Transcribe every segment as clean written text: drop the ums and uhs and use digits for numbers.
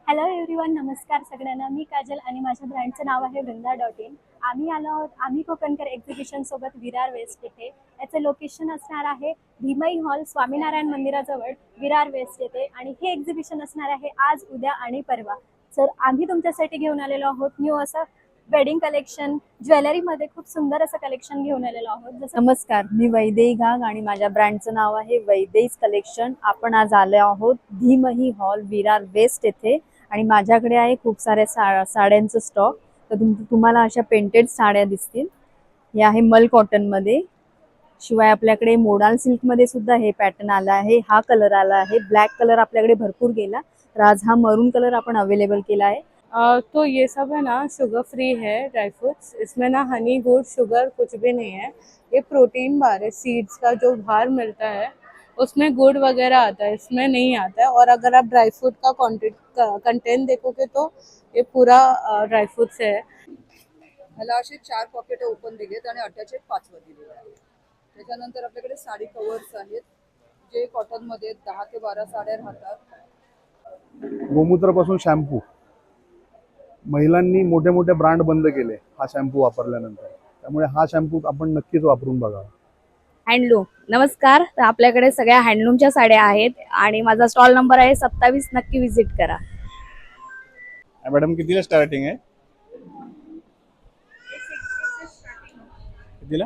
Hello everyone, नमस्कार सगळ्यांना. मी काजल आणि माझ्या ब्रँडचं नाव आहे वृंदा.in. आम्ही आलो आहोत कोकणकर एक्झिबिशन सोबत विरार वेस्ट येथे. याचं लोकेशन असणार आहे भीमई हॉल, स्वामीनारायण मंदिराजवळ, विरार वेस्ट येथे. आणि हे एक्झिबिशन असणार आहे आज, उद्या आणि परवा. तर आम्ही तुमच्यासाठी घेऊन आलेलो आहोत न्यू असं वेडिंग कलेक्शन, ज्वेलरीमध्ये खूप सुंदर असं कलेक्शन घेऊन आलेलो आहोत. नमस्कार, मी वैदेही घाग आणि माझ्या ब्रँडचं नाव आहे वैदेहीज कलेक्शन. आपण आज आले आहोत धीमही हॉल, विरार वेस्ट येथे. आणि माझ्याकडे आहे खूप साऱ्या साड्यांचं स्टॉक. तर तुम्हाला अशा पेंटेड साड्या दिसतील. हे आहे मल कॉटन मध्ये. शिवाय आपल्याकडे मोडाल सिल्क मध्ये सुद्धा हे पॅटर्न आला आहे. हा कलर आला आहे. ब्लॅक कलर आपल्याकडे भरपूर गेला, तर आज हा मरून कलर आपण अवेलेबल केला आहे. तो ये सब है ना शुगर फ्री है ड्राई फ्रूट्स। इसमें ना हनी गुड़ शुगर कुछ भी नहीं है। ये प्रोटीन बार है, सीड्स का जो बाहर मिलता है उसमें गुड़ वगैरह आता है, इसमें नहीं आता है। और अगर आप ड्राई फ्रूट का कंटेंट देखोगे तो ये पूरा ड्राई फ्रूट्स है। ह्याला असे 4 पॉकेट ओपन दिलेत आणि अटॅच 5 वर दिलेले आहे. त्याच्यानंतर आपल्याकडे साडी कव्हर्स आहेत जे कॉटन मध्ये 10 ते 12 साड्या राहतात. गोमूत्रापासून शॅम्पू महिलांनी मोठे मोठे ब्रँड बंद केले हा शॅम्पू वापरल्यानंतर. त्यामुळे हा शॅम्पू आपण नक्कीच वापरून बघा. हँडलूम. नमस्कार, तर आपल्याकडे सगळ्या हँडलूमच्या साड्या आहेत आणि माझा स्टॉल नंबर आहे 27. नक्की विजिट करा. मॅडम कितीला स्टार्टिंग आहे? कितीला?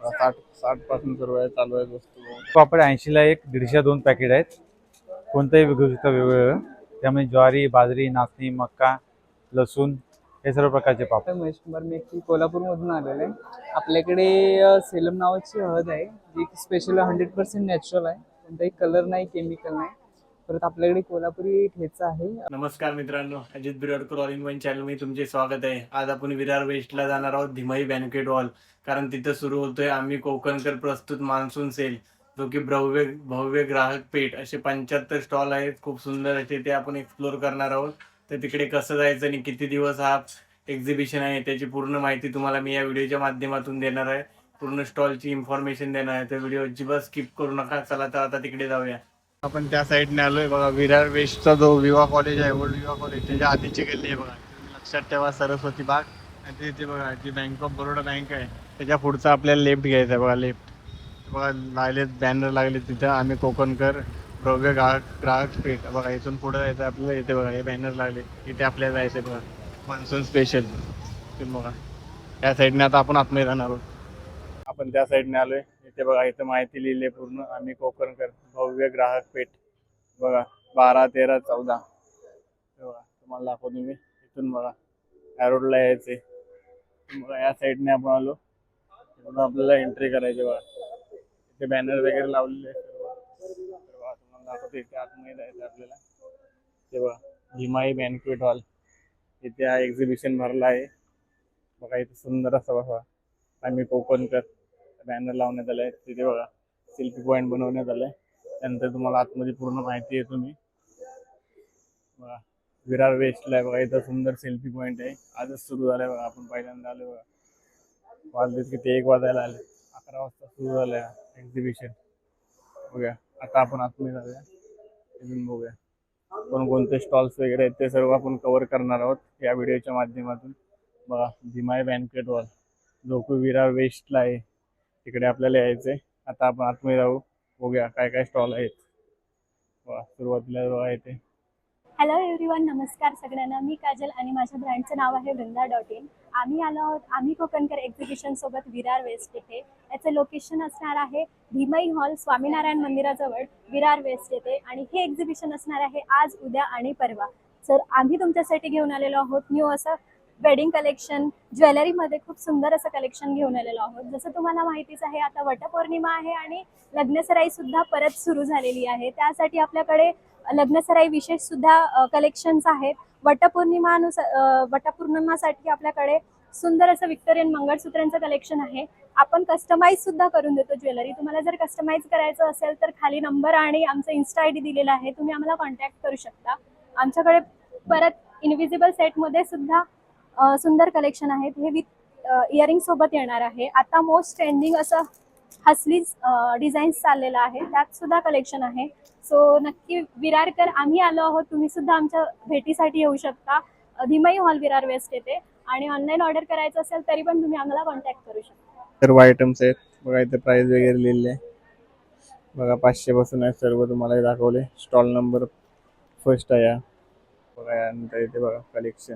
60 पासून सुरू आहे, चालू आहे वस्तू. पापड 80 ला एक, 150 2 पॅकेट आहेत. कोणतंही विकू शकता वेगवेगळं. त्यामध्ये ज्वारी, बाजरी, नाचणी, मक्का, लसूण हे सर्व प्रकारचे पापड. महेश कुमार मेघी कोल्हापूरमधून आलेले आहे. आपल्याकडे सेलम नावाची हळद आहे जी स्पेशल 100% नॅचरल आहे. कोणताही कलर नाही, केमिकल नाही. परत आपल्याकडे कोल्हापुरी ठेचा आहे. नमस्कार मित्रांनो, Ajit Biradkar all in one channel मध्ये तुमचे स्वागत आहे. आज आपण विरार वेस्टला जाणार आहोत धीमई बँकेट हॉल, कारण तिथं सुरू होतोय आम्ही कोकणकर प्रस्तुत मान्सून सेल, जो की भव्य ग्राहक पेठ. असे 75 स्टॉल आहेत, खूप सुंदर असे. ते आपण एक्सप्लोर करणार आहोत. तर तिकडे कसं जायचं आणि किती दिवस हा एक्झिबिशन आहे त्याची पूर्ण माहिती तुम्हाला मी या व्हिडिओच्या माध्यमातून देणार आहे. पूर्ण स्टॉलची इन्फॉर्मेशन देणार आहे. तर व्हिडिओ अजिबात स्किप करू नका. चला तर आता तिकडे जाऊया. आपण त्या साईडने आलोय बघा. विरार वेस्टचा जो विवा कॉलेज आहे, ओल्ड विवा कॉलेज, त्याच्या आधीची गल्ली आहे बघा. लक्षात ठेवा, सरस्वती बाग. आणि तिथे बघा जी बँक ऑफ बरोडा बँक आहे त्याच्या पुढचा आपल्याला लेफ्ट घ्यायचा आहे बघा. लेफ्ट बघा लागलेत, बॅनर लागले तिथं आम्ही कोकणकर भव्य ग्राहक पेठ बघा. इथून पुढे जायचं आपल्याला. इथे बघा हे बॅनर लागले, इथे आपल्याला जायचं बघा. मान्सून स्पेशल बघा. त्या साईडने आता आपण आतमध्ये जाणार आहोत. आपण त्या साईडने आलोय. इथे बघा, इथे माहिती लिहिली पूर्ण. आम्ही कोकणकर भव्य ग्राहक पेठ बघा. 12, 13, 14 बघा. तुम्हाला दाखवतो मी. इथून बघा या रोडला यायचे बघा. या साईडने आपण आलो. इथून आपल्याला एंट्री करायची बघा. इथे बॅनर वगैरे लावलेले आहे सर्व. तुम्हाला दाखवतो. इथे आतमध्ये जायचं आपल्याला. ते बघा धीमई बँक्वेट हॉल. इथे हा एक्झिबिशन भरला आहे बघा. इथे सुंदर असं बघा आम्ही कोकणकर बॅनर लावण्यात आलाय. तिथे बघा सेल्फी पॉईंट बनवण्यात आलाय. त्यानंतर तुम्हाला आतमध्ये पूर्ण माहिती आहे. तुम्ही बघा विरार वेस्टला आहे बघा. इथं सुंदर सेल्फी पॉईंट आहे. आजच सुरू झालाय बघा. आपण पहिल्यांदा आलो बघा. वाजलेत किती, 1 वाजायला आले. 11 वाजता सुरू झालंय एक्झिबिशन बघूया. आता आपण आतमध्ये जाऊया, इथून बघूया कोणकोणते स्टॉल्स वगैरे आहेत ते सर्व आपण कव्हर करणार आहोत या व्हिडिओच्या माध्यमातून. बघा धीमई बँक्वेट हॉल जो की विरार वेस्टला आहे, तिकडे आपल्याला यायचंय. आता आपण आतमध्ये जाऊ, बघूया काय काय स्टॉल आहेत. सुरुवातीला बघा इथे. हॅलो एव्हरीवन, नमस्कार सगळ्यांना. मी काजल आणि माझ्या ब्रँडचं नाव आहे वृंदा.in. आम्ही आलो आहोत कोकणकर एक्झिबिशन सोबत विरार वेस्ट येथे. याचं लोकेशन असणार आहे भीमई हॉल, स्वामीनारायण मंदिराजवळ, विरार वेस्ट येथे. आणि हे एक्झिबिशन असणार आहे आज, उद्या आणि परवा. तर आम्ही तुमच्यासाठी घेऊन आलेलो आहोत न्यू असं वेडिंग कलेक्शन, ज्वेलरीमध्ये खूप सुंदर असं कलेक्शन घेऊन आलेलो आहोत. जसं तुम्हाला माहितीच आहे, आता वटपौर्णिमा आहे आणि लग्नसराई सुद्धा परत सुरू झालेली आहे. त्यासाठी आपल्याकडे लग्नसराई विशेष सुद्धा कलेक्शन्स आहेत. वटपौर्णिमासाठी आपल्याकडे सुंदर असं विक्टोरियन मंगळसूत्रांचं कलेक्शन आहे. आपण कस्टमाइज सुद्धा करून देतो ज्वेलरी. तुम्हाला जर कस्टमाइज करायचं असेल तर खाली नंबर आणि आमचं इन्स्टा ID दिलेला आहे, तुम्ही आम्हाला कॉन्टॅक्ट करू शकता. आमच्याकडे परत इनविजिबल सेटमध्ये सुद्धा सुंदर कलेक्शन आहेत. हे विथ इयरिंग सोबत येणार आहे. आता मोस्ट ट्रेंडिंग असं हसली डिझाईन्स चाललेलं आहे, त्यात सुद्धा कलेक्शन आहे. सो नक्की विरारकर आम्ही आलो आहोत, तुम्ही सुद्धा आमच्या भेटीसाठी येऊ शकता धीमई हॉल विरार वेस्ट येथे. आणि ऑनलाईन ऑर्डर करायचं असेल तरी पण तुम्ही आम्हाला कॉन्टॅक्ट करू शकता. सर्व आयटम्स आहेत बघा, इथे प्राइस वगैरे लिहिलेले आहे बघा. 500 पासून आहे सर्व, तुम्हाला हे दाखवले. स्टॉल नंबर फर्स्ट आहे बघा. यानंतर इथे बघा कलेक्शन,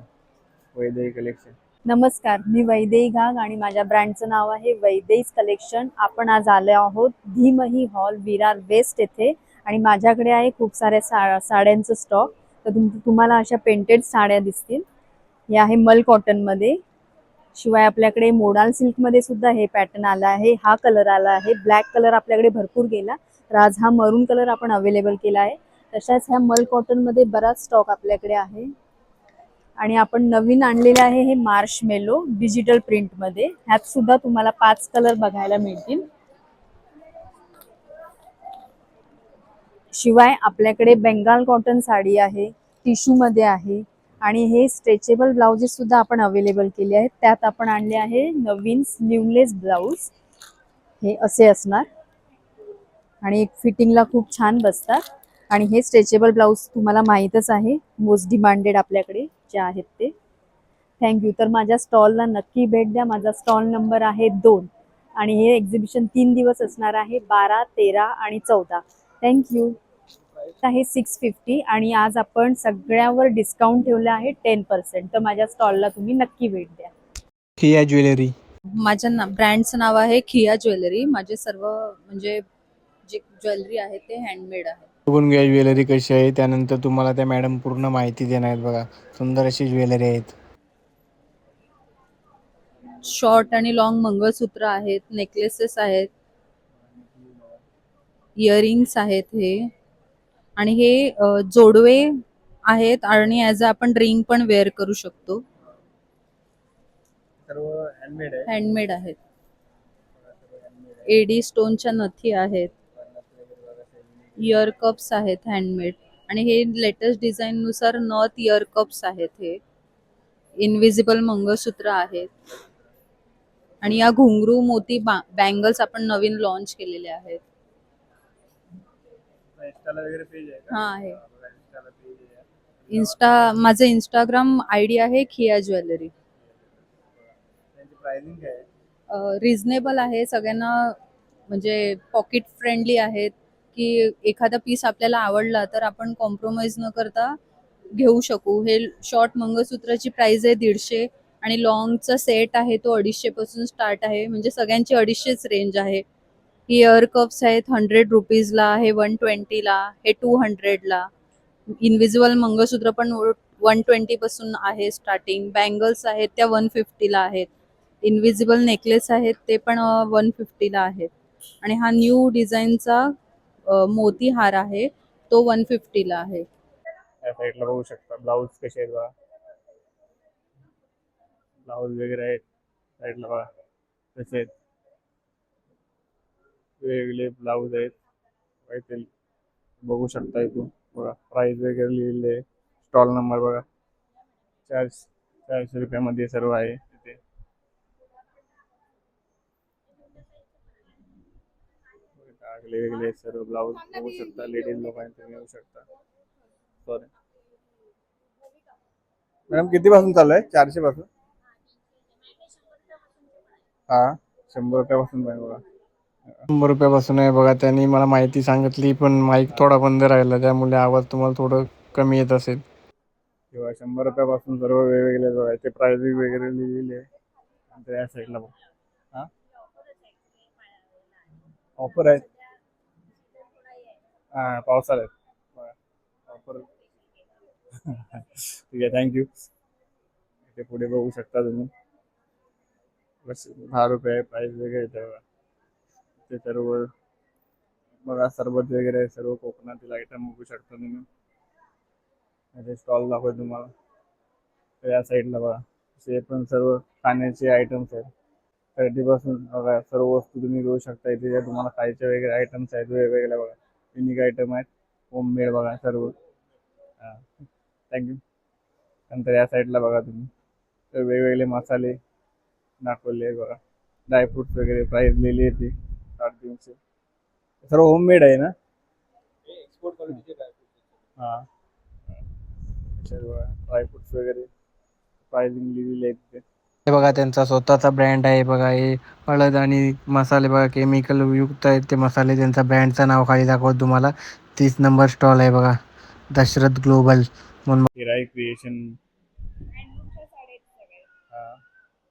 वैदेही कलेक्शन. नमस्कार, मी वैदेही घाग आणि माझ्या ब्रँडचं नाव आहे वैदेहीज कलेक्शन. आपण आज आले आहोत धीमही हॉल विरार वेस्ट येथे आणि माझ्याकडे आहे खूप साऱ्या साड्यांचं स्टॉक. तर तुम्हाला अशा पेंटेड साड्या दिसतील. हे आहे मल कॉटनमध्ये. शिवाय आपल्याकडे मोडाल सिल्कमध्ये सुद्धा हे पॅटर्न आला आहे. हा कलर आला आहे. ब्लॅक कलर आपल्याकडे भरपूर गेला, तर आज हा मरून कलर आपण अवेलेबल केला आहे. तशाच ह्या मल कॉटनमध्ये बराच स्टॉक आपल्याकडे आहे. आणि आपण नवीन आणलेले आहे हे मार्शमेलो डिजिटल प्रिंटमध्ये. ह्यात सुद्धा तुम्हाला 5 कलर बघायला मिळतील. शिवाय आपल्याकडे बेंगाल कॉटन साडी आहे, टिश्यू मध्ये आहे. आणि हे स्ट्रेचेबल ब्लाउजेस सुद्धा आपण अवेलेबल केले आहेत. त्यात आपण आणले आहे नवीन स्लीवलेस ब्लाउज. हे असे असणार आणि फिटिंगला खूप छान बसतात. आणि हे स्ट्रेचेबल ब्लाउज तुम्हाला माहीतच आहे, मोस्ट डिमांडेड आपल्याकडे जे आहेत ते. थँक्यू. तर माझ्या स्टॉलला नक्की भेट द्या. माझा स्टॉल नंबर आहे 2 आणि हे एक्झिबिशन 3 दिवस असणार आहे, 12, 13 आणि 14. थँक्यू. आहे 650 आणि आज आपण सगळ्यावर डिस्काउंट ठेवलं आहे 10%. तर माझ्या स्टॉलला तुम्ही नक्की भेट द्या. खिया ज्वेलरी. माझ्या ब्रँडचं नाव आहे खिया ज्वेलरी. माझे सर्व म्हणजे जे ज्वेलरी आहे ते हँडमेड आहे. बघून घ्या ज्वेलरी कशी आहे. त्यानंतर तुम्हाला त्या मॅडम पूर्ण माहिती देणार आहेत बघा. सुंदर अशी ज्वेलरी आहेत. शॉर्ट आणि लॉंग मंगळसूत्र आहेत, नेकलेसेस आहेत, इयरिंग्स आहेत हे. आणि हे जोडवे आहेत आणि ॲज अ आपण रिंग पण वेअर करू शकतो. सर्व हँडमेड आहे. हँडमेड आहेत. एडी स्टोनच्या नथी आहेत, इयर कप्स आहेत हँडमेड. आणि हे लेटेस्ट डिझाईन नुसार नॉर्थ इयर कप्स आहेत. हे इनविजिबल मंगळसूत्र आहेत. आणि या घुंगरू मोती बँगल्स आपण नवीन लॉन्च केलेले आहेत. इंस्टाला वगैरे पेज आहे का? हा आहे. इंस्टाला पेज आहे. माझं इंस्टाग्राम आयडी आहे खिया ज्वेलरी. त्यांची प्राइसिंग काय आहे? रिझनेबल आहे, सगळ्यांना म्हणजे पॉकेट फ्रेंडली आहेत. की एखादा पीस आपल्याला आवडला तर आपण कॉम्प्रोमाइज न करता घेऊ शकू. हे शॉर्ट मंगळसूत्राची प्राइस आहे 150 आणि लॉंगचा सेट आहे तो 250 पासून स्टार्ट आहे. म्हणजे सगळ्यांची 250च रेंज आहे. इयर कप्स आहेत 100 रुपीजला, हे 120ला, हे 200ला. इनविजिबल मंगळसूत्र पण 120 पासून आहे स्टार्टिंग. बँगल्स आहेत त्या 150ला आहेत. इनविजिबल नेकलेस आहेत ते पण 150ला आहेत. आणि हा न्यू डिझाईनचा मोती हार आहे तो 150ला आहे. या साईडला बघू शकता ब्लाऊज कसे आहेत बघा. ब्लाऊज वगैरे आहेत साईडला बघा कसे आहेत. वेगवेगळे ब्लाऊज आहेत काहीतरी बघू शकता इथून बघा. प्राइस वगैरे लिहिलेले आहे. स्टॉल नंबर बघा. 400 रुपयामध्ये सर्व आहे तिथे. वेगवेगळे सर्व ब्लाऊज बघू शकता. लेडीज लोकांचे मिळू शकता. सॉरी मॅडम, किती पासून चालू आहे? 400 पासून? हा, 100 रुपयापासून आहे बघा. 100 रुपयापासून आहे बघा. त्यांनी मला माहिती सांगितली पण माईक थोडा बंद राहिला, त्यामुळे आवाज तुम्हाला थोडं कमी येत असेल. किंवा 100 रुपयापासून सर्व वेगवेगळे बघा. ते प्राइस वगैरे लिहिलेले आहे या साईडला बघा. हा, ऑफर आहेत. हा, पावसाळ्यात बघा ऑफर. ठीक आहे, थँक्यू. इथे पुढे बघू शकता तुम्ही. बस 10 रुपये प्राइस वगैरे येते बघा. ते सर्व बघा सरबत वगैरे सर्व कोकणातील आयटम बघू शकता तुम्ही. याचे स्टॉल दाखवतो तुम्हाला. तर या साईडला बघा ते पण सर्व खाण्याचे आयटम्स आहेत. 30 पासून बघा सर्व वस्तू तुम्ही घेऊ शकता. इथे ज्या तुम्हाला खायचे वगैरे आयटम्स आहेत वेगवेगळ्या बघा. युनिक आयटम आहेत, होममेड बघा सर्व. हां, थँक्यू. नंतर या साईडला बघा तुम्ही तर वेगवेगळे मसाले दाखवले बघा. ड्रायफ्रुट्स वगैरे प्राइस लिहिली आहे ती 350. सर्व होममेड आहे ना? एक्सपोर्ट क्वालिटीचे ड्रायफ्रुट्स. हा ड्रायफ्रुट्स वगैरे प्राइसिंग लिहिलेले आहेत ते. हे बघा त्यांचा स्वतःचा ब्रँड आहे बघा. हे हळद आणि मसाले बघा केमिकल युक्त आहेत ते मसाले. त्यांचा ब्रँडचं नाव खाली दाखवत तुम्हाला. 30 नंबर स्टॉल आहे बघा दशरथ ग्लोबल म्हणून. हिराई क्रिएशन.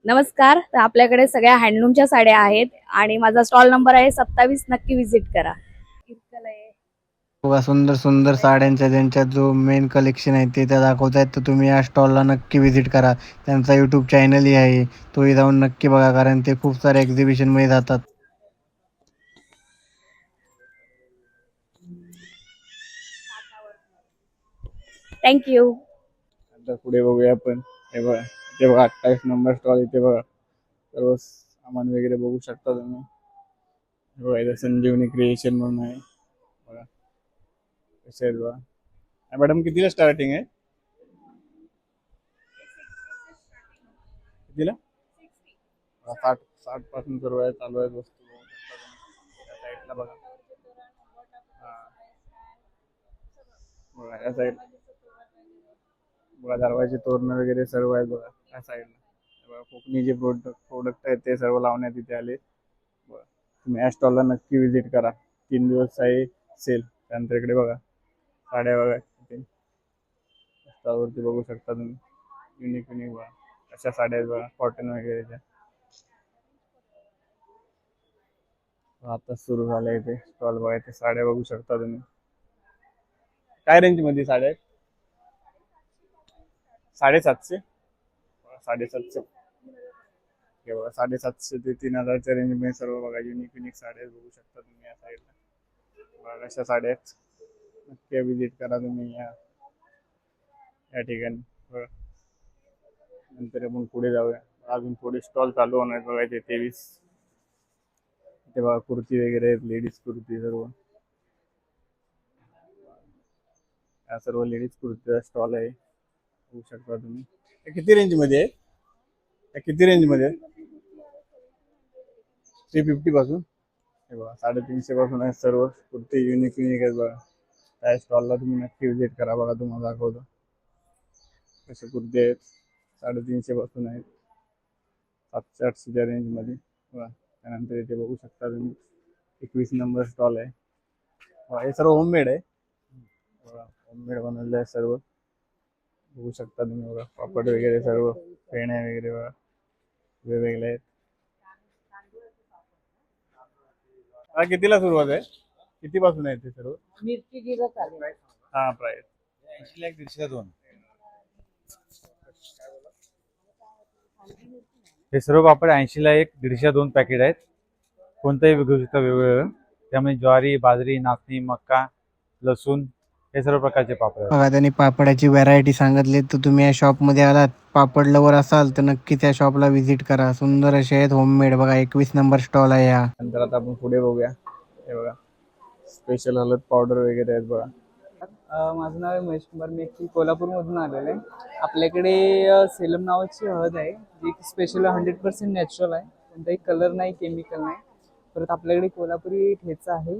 नमस्कार, तर आपल्याकडे सगळ्या हँडलूमच्या साड्या आहेत आणि माझा स्टॉल नंबर आहे 27. नक्की विजिट करा. बघा सुंदर सुंदर साड्यांच्या त्यांच्या जो मेन कलेक्शन आहे ते त्या दाखवत आहेत. तर तुम्ही या स्टॉलला नक्की व्हिजिट करा. त्यांचा यूट्यूब चॅनलही आहे, तोही जाऊन नक्की बघा, कारण ते खूप सारे एक्झिबिशनमध्ये जातात. थँक्यू. आता पुढे बघूया आपण. हे बघा इथे बघा 28 नंबर स्टॉल. इथे बघा सर्व सामान वगैरे बघू शकता तुम्ही. हे बघा इथं संजीवनी क्रिएशन म्हणून आहे बघा. कसे आहेत बघा. मॅडम कितीला स्टार्टिंग आहे? कितीला? 60 पासून सुरू आहे. चालू आहेत वस्तू बघू शकता तुम्ही. या साईडला बघा. हा बघा या साईड बघा दरवाजे तोरण वगैरे सर्व आहेत बघा या साईडला. बघा कोकणी जे प्रोडक्ट आहेत ते सर्व लावण्यात इथे आले. बघा तुम्ही या स्टॉलला नक्की व्हिजिट करा. 3 दिवस आहे सेल. त्यानंतर इकडे बघा साड्या बघा इथे स्टॉलवरती बघू शकता तुम्ही. युनिक बघा अशा साड्या आहेत बघा कॉटन वगैरेच्या. आता सुरू झालंय इथे स्टॉल बघा. इथे साड्या बघू शकता तुम्ही. काय रेंज मध्ये साड्या आहेत? 750. 750. हे बघा 750 ते 3000च्या रेंज मध्ये सर्व बघा युनिक साड्या बघू शकता तुम्ही या साईडला. बघा अशा साड्या आहेत. नक्की विजिट करा तुम्ही या ठिकाणी. बघा नंतर आपण पुढे जाऊया. अजून पुढे स्टॉल चालू होणार बघा. इथे 23. इथे बघा कुर्ती वगैरे आहेत. लेडीज कुर्ती सर्व. या सर्व लेडीज कुर्तीचा स्टॉल आहे बघू शकता तुम्ही. किती रेंज मध्ये आहे? किती रेंज मध्ये आहे? 350 पासून. हे बघा 350 पासून आहे सर्व कुर्ती. युनिक आहेत बघा. त्या स्टॉलला तुम्ही नक्की व्हिजिट करा. बघा तुम्हाला दाखवतो कसे कुर्ती आहेत. 350 पासून आहेत. 700-800च्या रेंज मध्ये बघा. त्यानंतर इथे बघू शकता तुम्ही 21 नंबर स्टॉल आहे बघा. हे सर्व होममेड आहे बघा. होममेड बनवलेलं आहे सर्व बघू शकता तुम्ही. बघा पापड वगैरे सर्व फेण्या वगैरे बघा वेगवेगळे आहेत. हा कितीला सुरुवात आहे? किती पासून आहे ते सर्व? मिरची जिरं चालेल. हा प्राइस 80 ला 150 2. हे सर्व पापड 80 ला 1, 150 2 पॅकेट आहेत. कोणताही विकू शकता वेगवेगळं. त्यामध्ये ज्वारी, बाजरी, नाचणी, मक्का, लसूण हे सर्व प्रकारचे पापड आहेत. बघा त्यांनी पापडाची व्हरायटी सांगितली. तर तुम्ही या शॉपमध्ये आलात, पापड लवर असाल तर नक्की त्या शॉपला व्हिजिट करा. सुंदर असे आहेत होममेड बघा. 21 नंबर स्टॉल आहे या. नंतर आता आपण पुढे बघूया. हे बघा स्पेशल हळद पावडर वगैरे आहेत बघा. माझं नाव आहे महेश कुमार. मी ॲक्च्युली कोल्हापूरमधून आलेलो आहे. आपल्याकडे सेलम नावाची हळद आहे जी स्पेशल 100% नॅचरल आहे. कोणताही कलर नाही, केमिकल नाही. परत आपल्याकडे कोल्हापुरी ठेचा आहे.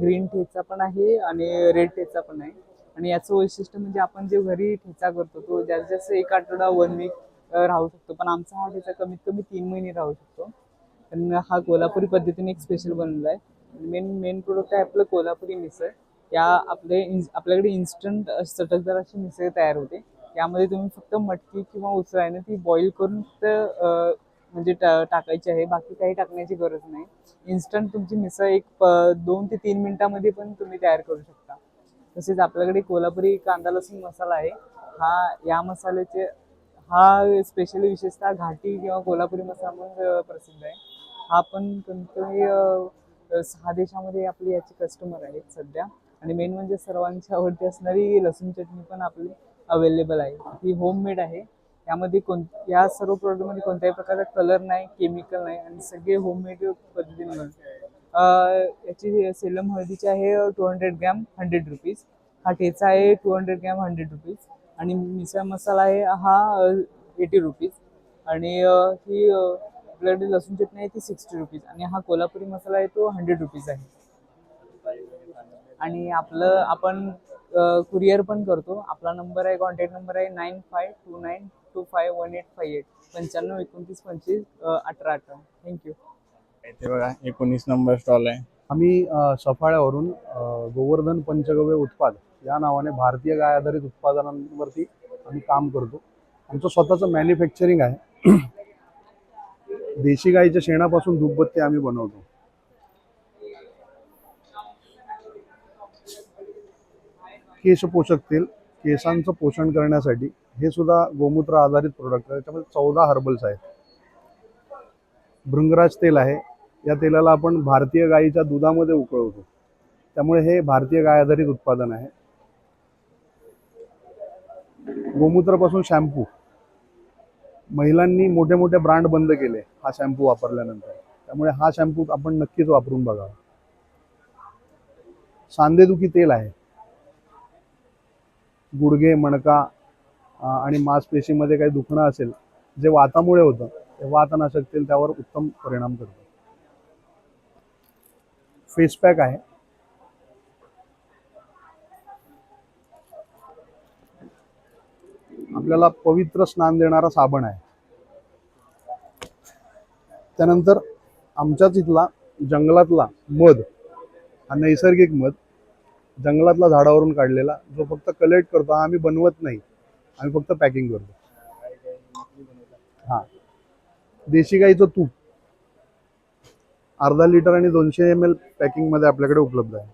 ग्रीन ठेचा पण आहे आणि रेड ठेचा पण आहे. आणि याचं वैशिष्ट्य म्हणजे आपण जे घरी ठेचा करतो तो जास्तीत जास्त 1 आठवडा 1 वीक राहू शकतो. पण आमचा हा ठेचा कमीत कमी 3 महिने राहू शकतो. पण हा कोल्हापुरी पद्धतीने एक स्पेशल बनवला आहे. मेन प्रोडक्ट आहे आपलं कोल्हापुरी मिसळ. आपल्याकडे इन्स्टंट चटकदार अशी मिसळ तयार होते. यामध्ये तुम्ही फक्त मटकी किंवा उसळ आहे ना ती बॉईल करून फक्त म्हणजे टाकायची आहे. बाकी काही टाकण्याची गरज नाही. इन्स्टंट तुमची मिसळ 2 ते 3 मिनिटामध्ये पण तुम्ही तयार करू शकता. तसेच आपल्याकडे कोल्हापुरी कांदा लसूण मसाला आहे. या मसाल्याचे हा स्पेशली विशेषतः घाटी किंवा कोल्हापुरी मसाला म्हणून प्रसिद्ध आहे. हा पण कोणत्याही 6 देशामध्ये आपली याची कस्टमर आहेत सध्या. आणि मेन म्हणजे सर्वांची आवडती असणारी लसूण चटणी पण आपली अवेलेबल आहे. ही होममेड आहे. यामध्ये या सर्व प्रोडक्टमध्ये कोणत्याही प्रकारचा कलर नाही, केमिकल नाही आणि सगळे होममेड पद्धतीने याची सेलम हळदीची आहे 200 ग्रॅम 100 रुपीज. हा ठेचा आहे 200 ग्रॅम 100 रुपीज. आणि मिसळ मसाला आहे हा 80 रुपीज. आणि ही आपल्याकडे लसूण चटणी आहे ती 60 रुपीज. आणि हा कोल्हापुरी मसाला आहे तो 100 रुपीज आहे. आणि आपलं आपण कुरिअर पण करतो. आपला नंबर आहे, कॉन्टॅक्ट नंबर आहे 9529251858 9529251818. थँक्यू. ते बघा 19 नंबर स्टॉल आहे. आम्ही सफाळ्यावरून गोवर्धन पंचगव्य उत्पाद या नावाने भारतीय गाय आधारित उत्पादनांवरती आम्ही काम करतो. आमचं स्वतःचं मॅन्युफॅक्चरिंग आहे. देशी गाईच्या शेणापासून धूपबत्ती आम्ही बनवतो. केश पोषक तेल केसांचं पोषण करण्यासाठी, हे सुद्धा गोमूत्र आधारित प्रोडक्ट आहे. त्याच्यामध्ये 14 हर्बल्स आहेत. भृंगराज तेल आहे. या तेलाला आपण भारतीय गाईच्या दुधामध्ये उकळवतो, त्यामुळे हे भारतीय गाय आधारित उत्पादन आहे. गोमूत्रापासून शॅम्पू, महिलांनी मोठे मोठे ब्रँड बंद केले हा शॅम्पू वापरल्यानंतर, त्यामुळे हा शॅम्पू आपण नक्कीच वापरून बघावा. सांधेदुखी तेल आहे. गुडघे, मणका आणि मांसपेशीमध्ये काही दुखणं असेल, जे वातामुळे होतं, ते वातनाशक तेल त्यावर उत्तम परिणाम करतं. फेस पॅक आहे. आपल्याला पवित्र स्नान देणारा साबण आहे. त्यानंतर आमच्याच इथला जंगलातला मध, हा नैसर्गिक मध, जंगलातला झाडावरून काढलेला, जो फक्त कलेक्ट करतो. हा आम्ही बनवत नाही, आम्ही फक्त पॅकिंग करतो. हा, देशी गाईचं तूप अर्धा लिटर आणि 200 ml पॅकिंगमध्ये आपल्याकडे उपलब्ध आहे.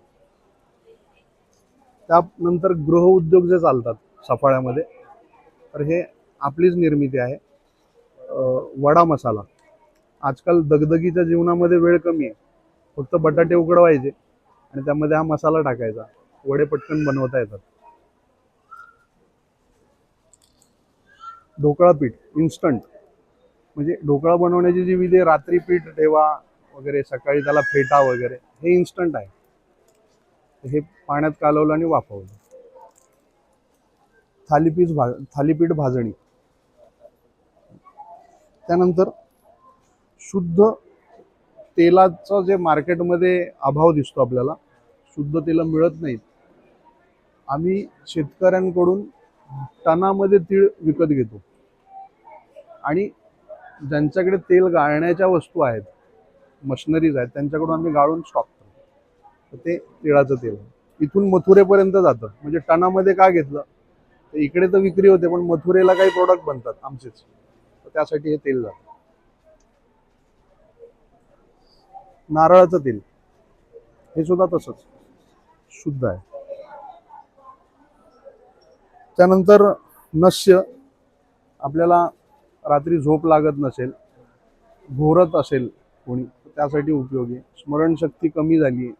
त्यानंतर गृह उद्योग जे चालतात सफाळ्यामध्ये, तर हे आपलीच निर्मिती आहे. वडा मसाला. आजकाल दगदगीच्या जीवनामध्ये वेळ कमी आहे, फक्त बटाटे उकडवायचे आणि त्यामध्ये हा मसाला टाकायचा, वडे पटकन बनवता येतात. ढोकळा पीठ इन्स्टंट, म्हणजे ढोकळा बनवण्याची जी विधी आहे, रात्री पीठ ठेवा वगैरे, सकाळी त्याला फेटा वगैरे, हे इन्स्टंट आहे. हे पाण्यात कालवलं आणि वाफवलं. थालीपीठ भाजणी. त्यानंतर शुद्ध तेलाचं जे मार्केटमध्ये अभाव दिसतो आपल्याला, शुद्ध तेलं मिळत नाहीत. आम्ही शेतकऱ्यांकडून टनामध्ये तीळ विकत घेतो आणि ज्यांच्याकडे तेल गाळण्याच्या वस्तू आहेत, मशिनरीज आहेत, त्यांच्याकडून आम्ही गाळून स्टॉक करतो. तर ते तिळाचं तेल इथून मथुरेपर्यंत जातं. म्हणजे टनामध्ये का घेतलं, तर इकडे तर विक्री होते, पण मथुरेला काही प्रोडक्ट बनतात आमचेच, तर त्यासाठी हे तेल जातं. नारळाचं तेल, हे सुद्धा तसंच शुद्ध आहे. त्यानंतर नस्य, आपल्याला रात्री झोप लागत नसेल, घोरत असेल कोणी, त्यासाठी उपयोगी. स्मरणशक्ती कमी झाली आहे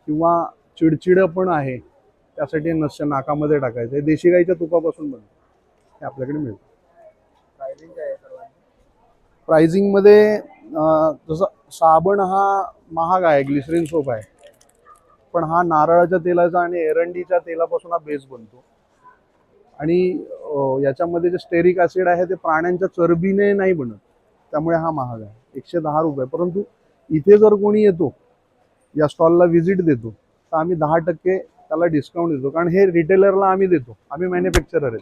किंवा चिडचिड पण आहे, त्यासाठी नस्य नाकामध्ये टाकायचं. हे देशी गाईच्या तुपापासून बनतं, हे आपल्याकडे मिळतं. प्राइसिंगमध्ये जसं साबण हा महाग आहे, ग्लिसरीन सोप आहे, पण हा नारळाच्या तेलाचा आणि एरंडीच्या तेलापासून हा बेस बनतो. आणि याच्यामध्ये जे स्टेरिक ॲसिड आहे ते प्राण्यांच्या चरबीने नाही बनत, त्यामुळे हा महाग आहे. 110 रुपये. परंतु इथे जर कोणी येतो, या स्टॉलला व्हिजिट देतो, तर आम्ही 10% त्याला डिस्काउंट देतो. कारण हे रिटेलरला आम्ही देतो, आम्ही मॅन्युफॅक्चरर आहेत.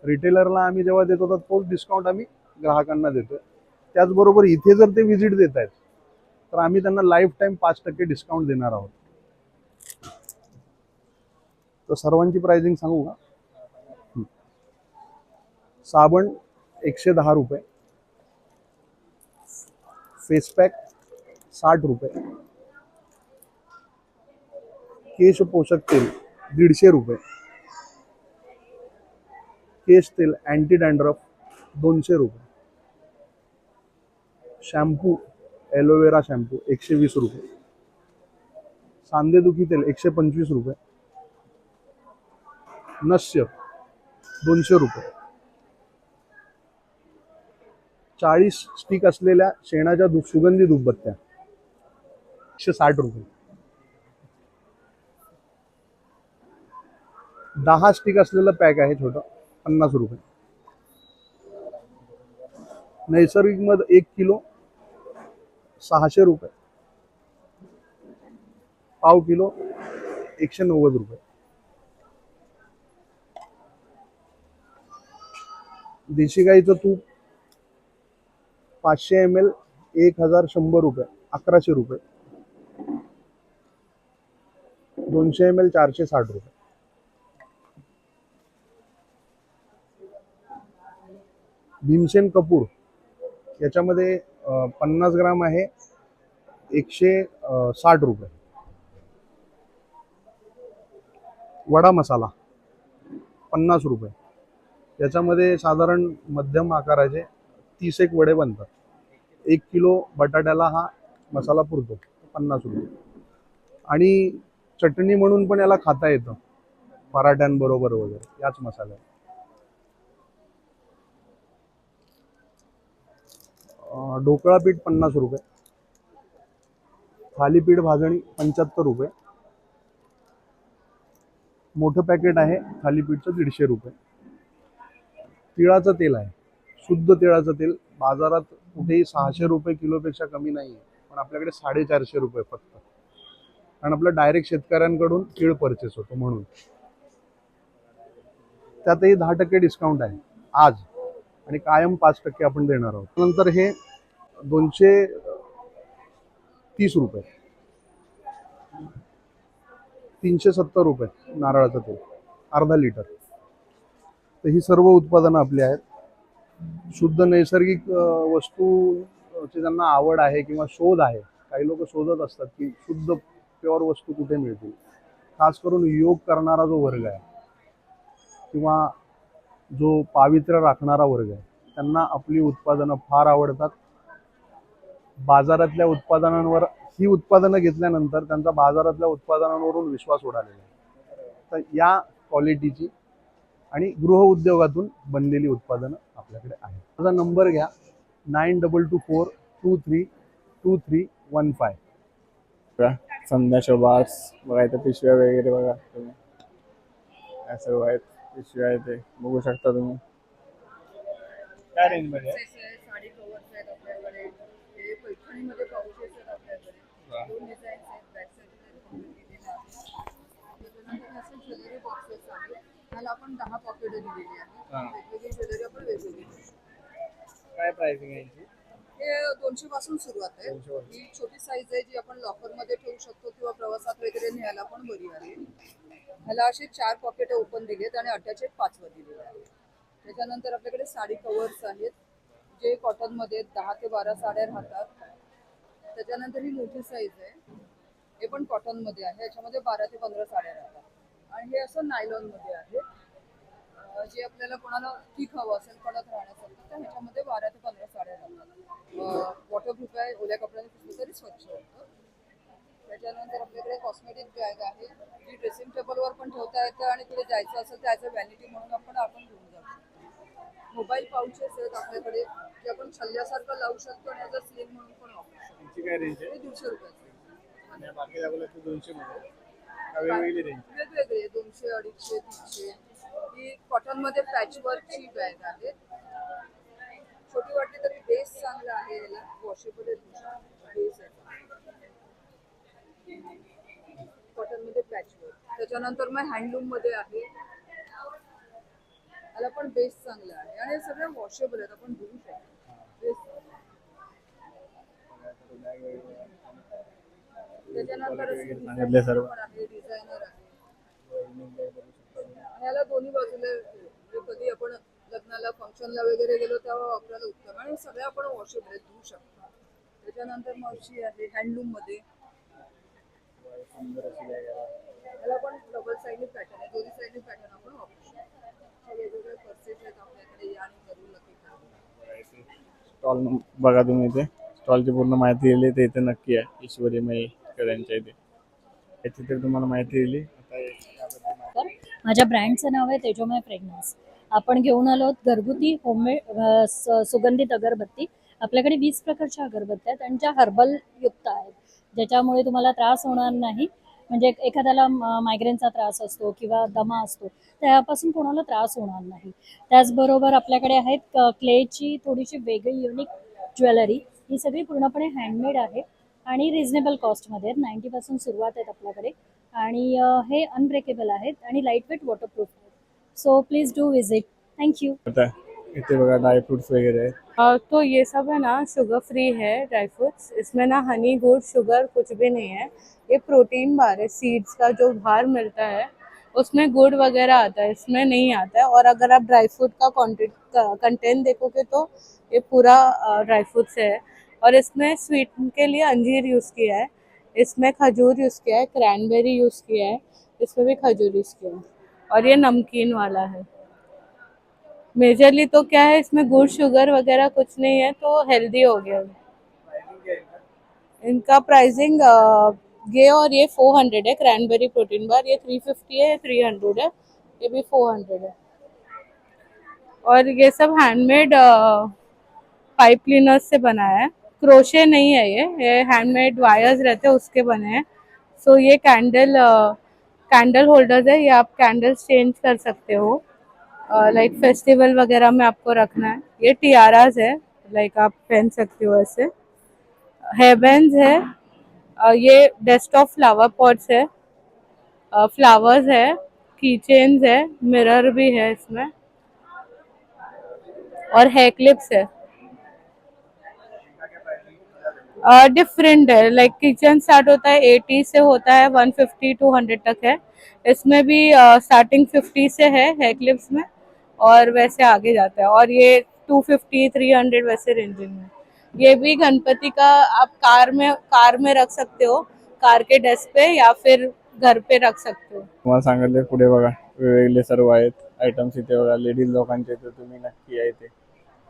रिटेलरला आम्ही जेव्हा देतो तर तोच डिस्काउंट आम्ही ग्राहकांना देतो. त्याचबरोबर इथे जर ते व्हिजिट देत आहेत, तर आम्ही त्यांना लाईफ टाईम 5% डिस्काउंट देणार आहोत. तर सर्वांची प्राइसिंग सांगू का? साबण 110 रुपये, फेस पॅक 60 रुपये, केश पोषक तेल 150 रुपये, केश तेल अँटी डॅन्ड्रफ 200 रुपये, शॅम्पू एलोवेरा शॅम्पू 120 रुपये, सांधेदुखी तेल 125 रुपये, नस्य 200 रुपये, 40 स्टिक असलेल्या शेणाच्या सुगंधी धूपबत्त्या 160 रुपये, 10 स्टिक असलेलं पॅक आहे छोटं 50 रुपये, नैसर्गिक मध 1 किलो 600 रुपये, पाव किलो 190 रुपये. देशी गाईचं तूप 500 ml 1100 रुपये, 1100 रुपये. 200 ml 460 रुपये. भीमसेन कपूर याच्यामध्ये 50 ग्राम आहे 160 रुपये. वडा मसाला 50 रुपये. याच्यामध्ये साधारण मध्यम आकाराचे 30 वडे बनतात. 1 किलो बटाट्याला हा मसाला पुरतो. 50 रुपये. आणि चटणी म्हणून पण याला खाता येतं पराठ्यांबरोबर वगैरे याच मसाल्यात. ढोकळा पीठ 50 रुपये. थालीपीठ भाजणी 75 रुपये. मोठं पॅकेट आहे थालीपीठचं 150 रुपये. तिळाचं तेल आहे, शुद्ध तिळाचं तेल. बाजारात कुठेही 600 रुपये किलोपेक्षा कमी नाही आहे, पण आपल्याकडे 450 रुपये फक्त. कारण आपलं डायरेक्ट शेतकऱ्यांकडून तीळ परचेस होतो म्हणून. त्यातही 10% डिस्काउंट आहे आज, आणि कायम 5% आपण देणार आहोत. नंतर हे 230 रुपये. 370 रुपये नारळाचं तेल, अर्धा लिटर. तर ही सर्व उत्पादनं आपली आहेत. शुद्ध नैसर्गिक वस्तूची ज्यांना आवड आहे किंवा शोध आहे, काही लोक शोधत असतात की शुद्ध प्युअर वस्तू कुठे मिळतील. खास करून योग करणारा जो वर्ग आहे किंवा जो पावित्र्य राखणारा वर्ग आहे, त्यांना आपली उत्पादनं फार आवडतात. बाजारातल्या उत्पादनांवर ही उत्पादनं घेतल्यानंतर त्यांचा बाजारातल्या उत्पादनांवरून विश्वास उडालेला आहे. तर या क्वालिटीची आणि गृहउद्योगातून बनलेली उत्पादनं आपल्याकडे आहेत. माझा नंबर घ्या 9224232315. संध्या शोबार्स बघा, इथं पिशव्या वगैरे बघा तुम्ही, या सर्व आहेत पिशव्या आहेत, ते बघू शकता तुम्ही. काय रेंज मध्ये आहे? साडी कव्हर्स आहेत आपल्याकडे. हे पैठणीमध्ये पाऊचेस आहेत आपल्याकडे. 2 डिझाईन्स आहेत. बॅक साईडला दिलेले आहेत. त्याच्यानंतर असे ज्वेलरी बॉक्सेस आहेत. त्याला आपण 10 पॉकेट दिलेली आहेत. वेगवेगळी ज्वेलरी आपण वेगवेगळी करू शकतो. काय प्राइसिंग आहे यांची? हे 200 पासून सुरुवात आहे. ही छोटी साईज आहे जी आपण लॉकर मध्ये ठेवू शकतो किंवा प्रवासात वगैरे न्यायला पण बरी आहे. ह्याला असे 4 पॉकेट ओपन दिलेत आणि अटॅच 5 वर दिलेले आहे. त्याच्यानंतर आपल्याकडे साडी कव्हर्स आहेत जे कॉटन मध्ये 10 ते 12 साड्या राहतात. त्याच्यानंतर ही मोठी साईज आहे, हे पण कॉटन मध्ये आहे. याच्यामध्ये 12 ते 15 साड्या राहतात. आणि हे असं नायलॉन मध्ये आहे, जे आपल्याला कोणाला ठीक हवं असेल कडक राहण्यासाठी, तर ह्याच्यामध्ये 12 ते 15 साड्या राहतात. वॉटरप्रूफ आहे, ओल्या कपड्याने पुसलं तरी स्वच्छ होतं. त्याच्यानंतर आपल्याकडे कॉस्मेटिक बॅग आहे जी ड्रेसिंग टेबलवर पण ठेवता येतं आणि कुठे जायचं असेल तर ॲज अ व्हॅनिटी म्हणून आपण घेऊन जाऊ शकतो. मोबाईल पाऊचेस आहेत आपल्याकडे जे आपण छल्ल्यासारखं लावू शकतो आणि ॲज अ स्लीव म्हणून पण वापरू शकतो. यांची काय रेंज आहे? हे 150 रुपयाचे. आणि बाकी दाखवलं तर 200 मध्ये का वेगवेगळी रेंज? वेगवेगळे 200, 250, 300. ही कॉटन मध्ये पॅचवर्कची बॅग आहे. छोटी वाटली तरी बेस चांगला आहे, याला वॉशेबल आहे. बेस आहे कॉटन मध्ये पॅचवर्क. त्याच्यानंतर मग हँडलूम मध्ये आहे, याला पण बेस चांगला आहे आणि हे सगळे वॉशेबल आहेत, आपण धुवू शकतो. बेस. त्याच्यानंतर सांगितले सर्व. डिझायनर आहे. आणि याला दोन्ही बाजूला कधी आपण लग्नाला फंक्शनला वगैरे गेलो तेव्हा वापरायला उत्तम. आणि सगळे आपण वॉशेबल आहेत, धुवू शकतो. त्याच्यानंतर मावशी आहे हँडलूम मध्ये. याला पण डबल साईडनी पॅटर्न आहे, दोन्ही साईडनी पॅटर्न आपण वापरू शकतो. वेगवेगळे पर्सेस आहेत आपल्याकडे, या आणि करू नक्की. स्टॉल बघा तुम्ही, इथे स्टॉलची पूर्ण माहिती दिली ते इथे नक्की आहे ईश्वरी यांच्या इथे. याची तर तुम्हाला माहिती दिली. आता याबद्दल माझ्या ब्रँडचं नाव आहे तेजोमय फ्रेग्रन्स. आपण घेऊन आलो आहोत घरगुती होममेड सुगंधित अगरबत्ती. आपल्याकडे 20 प्रकारच्या अगरबत्त्या आहेत आणि ज्या हर्बल युक्त आहेत, ज्याच्यामुळे तुम्हाला त्रास होणार नाही. म्हणजे एखाद्याला मायग्रेनचा त्रास असतो किंवा दमा असतो, त्यापासून कोणाला त्रास होणार नाही. त्याचबरोबर आपल्याकडे आहेत क्लेची थोडीशी वेगळी युनिक ज्वेलरी. ही सगळी पूर्णपणे हँडमेड आहे आणि रिझनेबल कॉस्टमध्ये आहेत. 90 पासून सुरुवात आहेत आपल्याकडे. आणि हे अनब्रेकेबल आहेत आणि लाईट वेट वॉटरप्रूफ आहेत. So please do visit. Thank you. इथे बघा ड्रायफ्रुट्स वगैरे आहेत. तो ये सब है ना शुगर फ्री है ड्राई फ्रूट्स, इसमें ना हनी गुड़ शुगर कुछ भी नहीं है। ये प्रोटीन बार है, सीड्स का जो बाहर मिलता है उसमें गुड़ वगैरह आता है, इसमें नहीं आता है। और अगर आप ड्राई फ्रूट का कंटेंट देखोगे तो ये पूरा ड्राई फ्रूट्स है। और इसमें स्वीट के लिए अंजीर यूज़ किया है, इसमें खजूर यूज़ किया है, क्रैनबेरी यूज़ किया है, इसमें भी खजूर यूज़ किया है। और ये नमकीन वाला है। मेजरली तो क्या है, इसमें गुड़ शुगर वगैरह कुछ नहीं है, तो हेल्दी हो गया। इनका प्राइसिंग ये और ये 400 है, क्रैनबेरी प्रोटीन बार, ये 350 है, 300 है, ये भी 400 है। और ये सब हैंडमेड पाइप क्लीनर्स से बना है, क्रोशे नहीं है, ये हैंडमेड वायर्स रहते हैं उसके बने हैं। सो ये कैंडल होल्डर्स है, ये आप कैंडल्स चेंज कर सकते हो, लाइक फेस्टिवल वगैरह में आपको रखना है। ये टियाराज है, लाइक आप पहन सकते हो ऐसे। हेयर बैंड्स है, ये डेस्कटॉप फ्लावर पॉट्स है, फ्लावर्स है, की चेन्स है, मिरर भी है इसमें, और हेयर क्लिप्स है। डिफरेंट है, लाइक किचन स्टार्ट होता है 80 से, होता है 150 टू 100 तक है। इसमें भी स्टार्टिंग 50 से है हेयर क्लिप्स में, और वैसे आगे जाता है। और ये 250 300 वैसे रेंजिंग में। ये भी गणपति का आप कार में रख सकते हो, कार के डेस्क पे, या फिर घर पे रख सकते हो। तुम्हाला सांगितले पुढे बघा वेगवेगळे सर्व आहेत आयटम्स इथे बघा. लेडीज लोकांचे इथे तुम्ही नक्की या इथे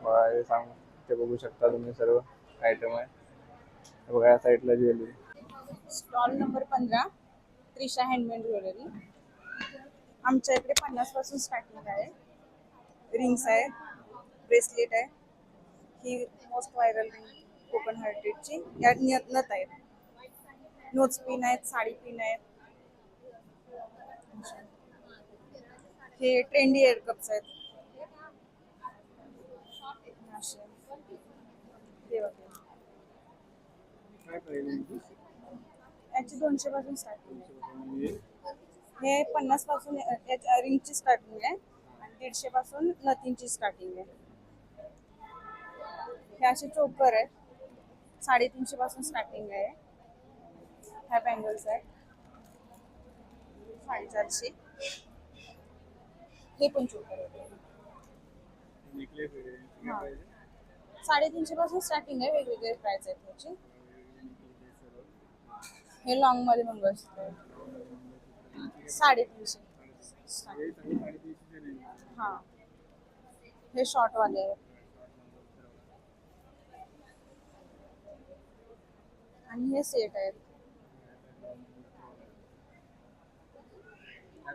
बघा. हे सांग ते बघू शकता तुम्ही सर्व आयटम आहे. हे बघा या साईडला jewellery. Stall number 15 Trisha handmade jewellery. आमच्या इकडे 50 पासून स्टार्टिंग आहे. रिंग्स आहे, ब्रेसलेट आहे, ही मोस्ट व्हायरल रिंग कोकण हेरिटेजची. या नथ आहेत, नोज पिन आहेत, साडी पिन आहेत. हे ट्रेंडी एअर कप्स आहेत. असे. हे बघा. याची 200 पासून स्टार्टिंग आहे. हे 50 पासून रिंगची स्टार्टिंग आहे, आणि 150 पासून नथिंगची स्टार्टिंग आहे. हे असे चोकर आहेत, 350 पासून स्टार्टिंग आहे. ह्या बँगल्स आहेत 450. हे पण चोकर आहे. 350 पासून स्टार्टिंग आहे, वेगवेगळे प्राइस आहेत त्याची. हे लॉंग मध्ये मंगळसूत्र आहे 350. हा, हे शॉर्ट वाले आहे. आणि हे सेट आहेत.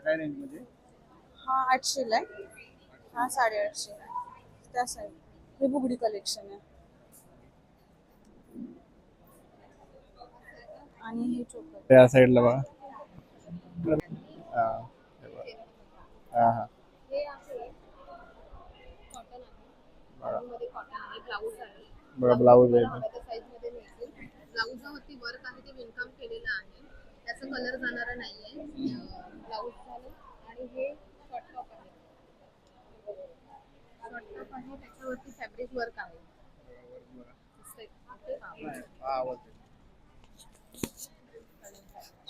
काय रेंज मध्ये? हा 800 ला आहे, हा 850. त्या साईड हे बुगडी कलेक्शन आहे. आणि हे चोकर. त्या साईडला बघा. हा हे बघा. हा हा हे आहे कॉटन आहे, मध्ये कॉटन आहे, ब्लाऊज आहे. बघा ब्लाऊज आहे. त्या साईज मध्ये मिळतील. ब्लाऊजवरती वर्क आहे, ते विणकाम केलेलं आहे, त्याचा कलर जाणारा नाहीये. ब्लाऊज झालं. आणि हे शॉर्ट टॉप आहे, त्याच्यावरती फॅब्रिक वर्क आहे.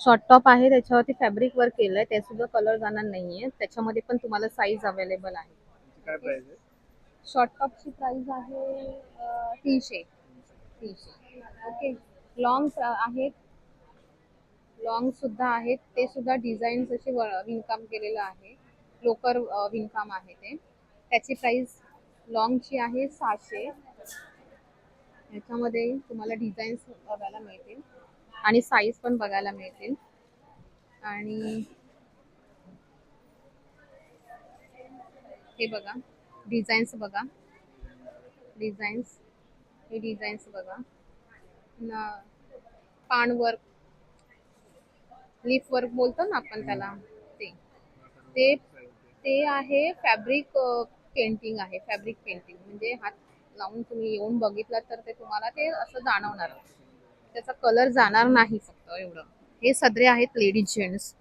शॉर्ट टॉप आहे, त्याच्यावरती फॅब्रिक वर्क केलंय, ते सुद्धा कलर जाणार नाहीये. त्याच्यामध्ये पण तुम्हाला साईज अवेलेबल आहे. काय प्राइस आहे? शॉर्ट टॉपची प्राइस आहे 300. ओके. लॉंग आहेत, लॉंग सुद्धा आहेत, ते सुद्धा डिझाईन असे विणकाम केलेलं आहे, लोकर विणकाम आहे ते. त्याची प्राइस लॉंगची आहे 600. याच्यामध्ये तुम्हाला डिझाईन्स बघायला मिळतील आणि साईज पण बघायला मिळतील. आणि हे बघा डिझाईन्स बघा, डिझाईन्स, हे डिझाईन्स बघा. पान वर्क, लीफ वर्क बोलतो ना आपण त्याला, ते ते आहे. फॅब्रिक पेंटिंग आहे, फॅब्रिक पेंटिंग म्हणजे हात लावून तुम्ही येऊन बघितलं तर ते तुम्हाला ते असं जाणवणार, त्याचा कलर जाणार नाही, फक्त एवढं. हे सदरे आहेत लेडीज जेंट्स,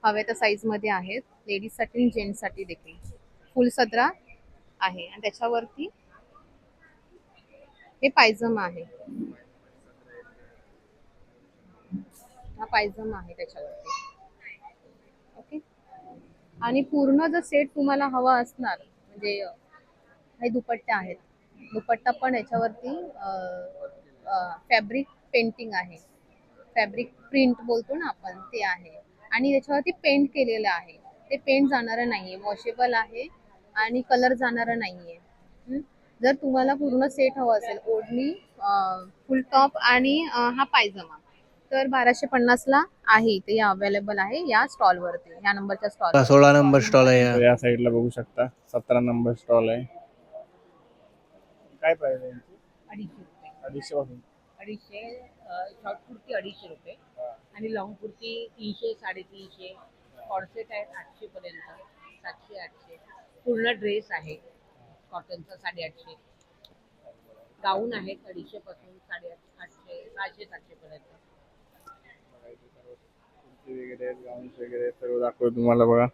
हव्या त्या साईजमध्ये आहेत, लेडीजसाठी आणि जेंट्ससाठी देखील. फुल सदरा आहे आणि त्याच्यावरती हे पायजमा आहे. हा पायजमा आहे त्याच्यावरती. ओके. आणि पूर्ण जर सेट तुम्हाला हवा असणार म्हणजे हे दुपट्टे आहेत. दुपट्टा पण याच्यावरती फॅब्रिक पेंटिंग आहे. फॅब्रिक प्रिंट बोलतो ना आपण, ते आहे. आणि त्याच्यावरती पेंट केलेलं आहे. ते पेंट जाणारं नाहीये, वॉशेबल आहे आणि कलर जाणारा नाहीये. जर तुम्हाला पूर्ण सेट हवा असेल, ओढणी, फुल टॉप आणि हा पायजमा, तर 1250 ला आहे. इथे अवेलेबल आहे या स्टॉल वरती, या नंबरच्या स्टॉल. 16 नंबर स्टॉल आहे या साईडला बघू शकता. 17 नंबर स्टॉल आहे. काय प्राइस आहे यांची? 250 रुपये. 250 पासून 250. शॉर्ट कुर्ती 250 रुपये आणि लॉंग कुर्ती 300, 350. कॉर्सेट आहेत 800 पर्यंत, 700, 800. पूर्ण ड्रेस आहे कॉटनचा 850. गाऊन आहेत 250 पासून 850, 600, 700 पर्यंत. कुर्ती वगैरे गाऊन्स वगैरे सर्व दाखवतो तुम्हाला बघा.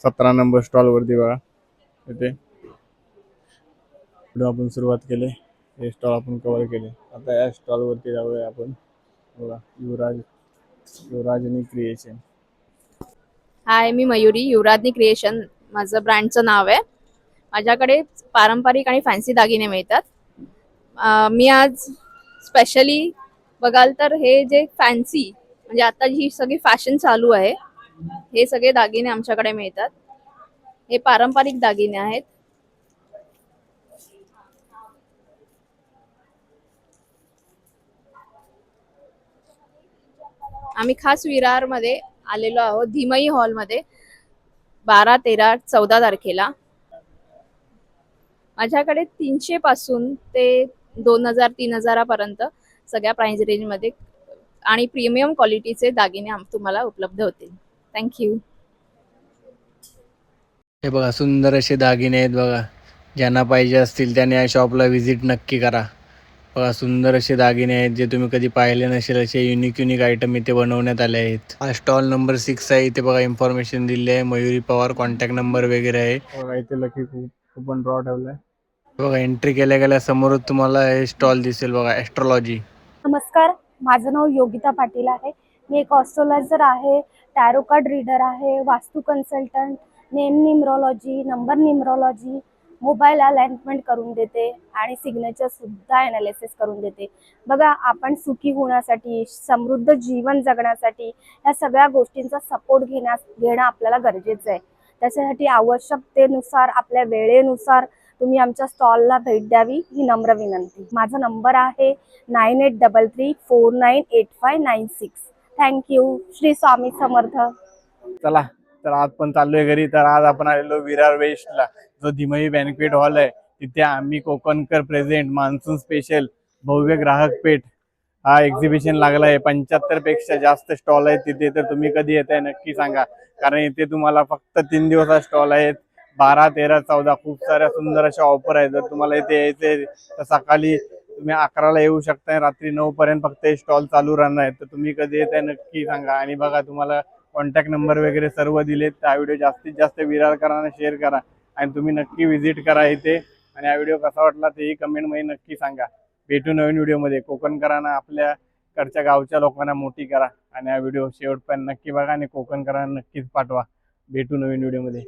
17 नंबर स्टॉल वरती बघा. इथे पुढे आपण सुरुवात केली. हे स्टॉल आपण कव्हर केले. आता या स्टॉल वरती जाऊया आपण. बघा, युवराजनी क्रिएशन. हाय, मी मयुरी, युवराजनी क्रिएशन माझं ब्रँडचं नाव आहे. माझ्याकडे पारंपरिक आणि फॅन्सी दागिने मिळतात. मी आज स्पेशली बघाल तर हे जे फॅन्सी म्हणजे आता ही सगळी फॅशन चालू आहे, हे सगळे दागिने आमच्याकडे मिळतात. हे पारंपरिक दागिने आहेत. आम्ही खास विरारमध्ये आलेलो आहोत, धीमई हॉलमध्ये 12, 13, 14 तारखेला. माझ्याकडे 300 पासून ते 2000, 3000 पर्यंत सगळ्या प्राइस रेंजमध्ये आणि प्रीमियम क्वालिटीचे दागिने तुम्हाला उपलब्ध होतील. थँक्यू. हे बघा, सुंदर असे दागिने आहेत बघा. ज्यांना पाहिजे असतील त्याने या शॉपला व्हिजिट नक्की करा. बघा, सुंदर असे दागिने आहेत जे तुम्ही कधी पाहिले नसेल. असे युनिक आयटम इथे बनवण्यात आले आहेत. हा स्टॉल नंबर 6 आहे. इथे बघा इन्फॉर्मेशन दिली आहे. मयुरी पवार कॉन्टॅक्ट नंबर वगैरे आहे. बघा इथे लकी कुपन ड्रॉ ठेवलाय. बघा, एंट्री केल्या समोरच तुम्हाला हे स्टॉल दिसेल बघा, ॲस्ट्रॉलॉजी. नमस्कार, माझं नाव योगिता पाटील आहे. मी एक ऑस्ट्रोलॉजर आहे, टॅरो कार्ड रीडर आहे, वास्तू consultant, name numerology, number numerology, mobile alignment करून देते आणि सिग्नेचर सुद्धा ॲनालिसिस करून देते. बघा, आपण सुखी होण्यासाठी, समृद्ध जीवन जगण्यासाठी या सगळ्या गोष्टींचा सपोर्ट घेणं आपल्याला गरजेचं आहे. त्याच्यासाठी आवश्यकतेनुसार, आपल्या वेळेनुसार तुम्ही आमच्या स्टॉलला भेट द्यावी ही नम्र विनंती. माझा नंबर आहे 9833498596. थँक्यू. श्री स्वामी समर्थ. चला, तर आज पण चाललोय घरी. तर आज आपण आलेलो विरार वेस्टला, जो धीमई बँक्वेट हॉल आहे. तिथे आम्ही कोकणकर प्रेझेंट मान्सून स्पेशल भव्य ग्राहक पेठ हा एक्झिबिशन लागला आहे. 75 पेक्षा जास्त स्टॉल आहेत तिथे. तर तुम्ही कधी येताय नक्की सांगा, कारण इथे तुम्हाला फक्त 3 दिवस स्टॉल आहेत. 12, 13, 14 खूप साऱ्या सुंदर अशा ऑफर आहेत. जर तुम्हाला इथे यायचे तर सकाळी तुम्ही 11ला येऊ शकताय, रात्री 9 पर्यंत फक्त हे स्टॉल चालू राहणार आहेत. तर तुम्ही कधी येताय नक्की सांगा. आणि बघा, तुम्हाला कॉन्टॅक्ट नंबर वगैरे सर्व दिलेत. हा व्हिडिओ जास्तीत जास्त विरारकरांना शेअर करा आणि तुम्ही नक्की व्हिजिट करा इथे. आणि हा व्हिडिओ कसा वाटला तेही कमेंटमध्ये नक्की सांगा. भेटू नवीन व्हिडिओमध्ये. कोकणकरांना, आपल्याकडच्या गावच्या लोकांना मोठी करा आणि हा व्हिडिओ शेवटपर्यंत नक्की बघा आणि कोकणकरांना नक्कीच पाठवा. भेटू नवीन व्हिडिओमध्ये.